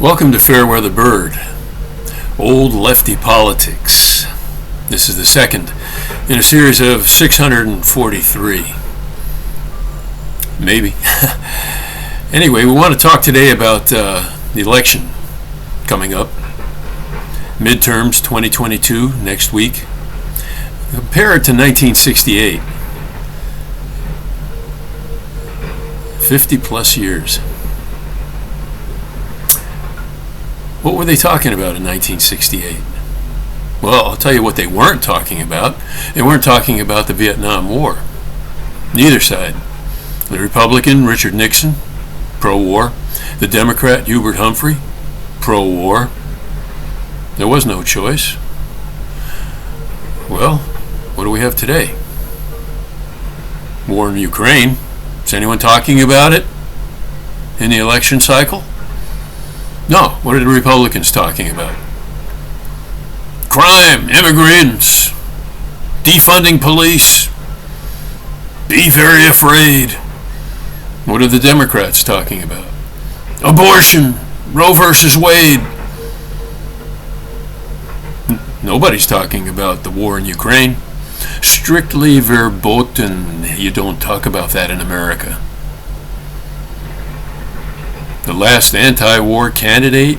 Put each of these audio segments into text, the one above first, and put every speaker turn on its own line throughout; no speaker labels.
Welcome to Fairweather Bird, Old Lefty Politics. This is the second in a series of 643. Maybe. Anyway, we want to talk today about the election coming up. Midterms 2022 next week. Compare it to 1968. 50 plus years. What were they talking about in 1968? Well, I'll tell you what they weren't talking about. They weren't talking about the Vietnam War. Neither side. The Republican, Richard Nixon, pro-war. The Democrat, Hubert Humphrey, pro-war. There was no choice. Well, what do we have today? War in Ukraine. Is anyone talking about it in the election cycle? No. What are the Republicans talking about? Crime, immigrants, defunding police, be very afraid. What are the Democrats talking about? Abortion, Roe versus Wade. Nobody's talking about the war in Ukraine. Strictly verboten. You don't talk about that in America. The last anti-war candidate,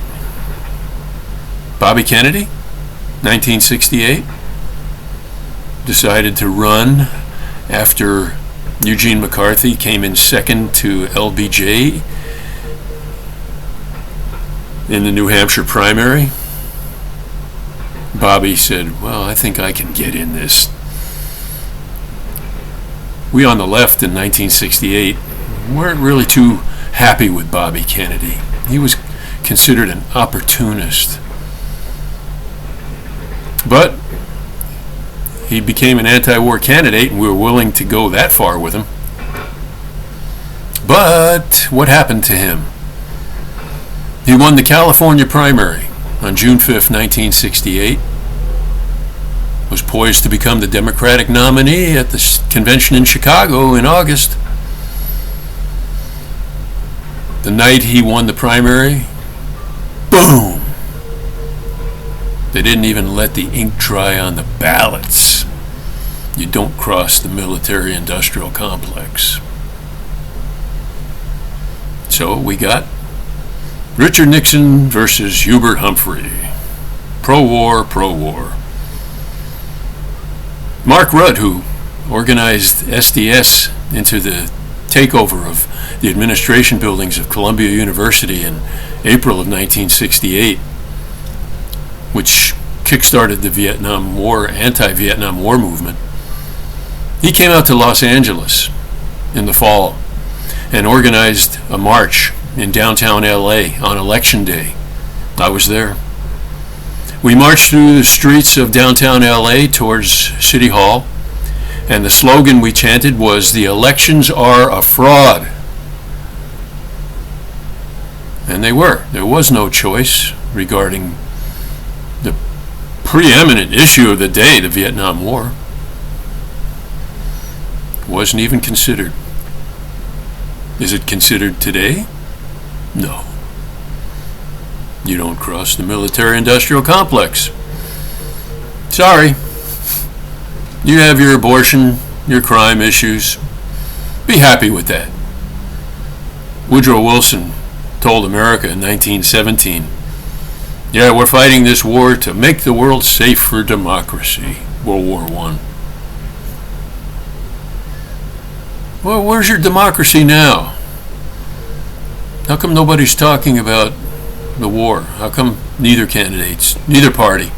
Bobby Kennedy, 1968, decided to run after Eugene McCarthy came in second to LBJ in the New Hampshire primary. Bobby said, well, I think I can get in this. We on the left in 1968 weren't really too happy with Bobby Kennedy. He was considered an opportunist. But he became an anti-war candidate, and we were willing to go that far with him. But what happened to him? He won the California primary on June 5th, 1968. Was poised to become the Democratic nominee at the convention in Chicago in August. The night he won the primary, boom! They didn't even let the ink dry on the ballots. You don't cross the military-industrial complex. So we got Richard Nixon versus Hubert Humphrey. Pro-war, pro-war. Mark Rudd, who organized SDS into the takeover of the administration buildings of Columbia University in April of 1968, which kick-started the Vietnam War, anti-Vietnam War movement. He came out to Los Angeles in the fall and organized a march in downtown LA on Election Day. I was there. We marched through the streets of downtown LA towards City Hall, and the slogan we chanted was, "The elections are a fraud." And they were. There was no choice regarding the preeminent issue of the day, the Vietnam War. It wasn't even considered. Is it considered today? No. You don't cross the military-industrial complex. Sorry. You have your abortion, your crime issues. Be happy with that. Woodrow Wilson told America in 1917, yeah, we're fighting this war to make the world safe for democracy. World War I. Well, where's your democracy now? How come nobody's talking about the war? How come neither candidates, neither party?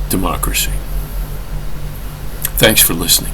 Democracy. Thanks for listening.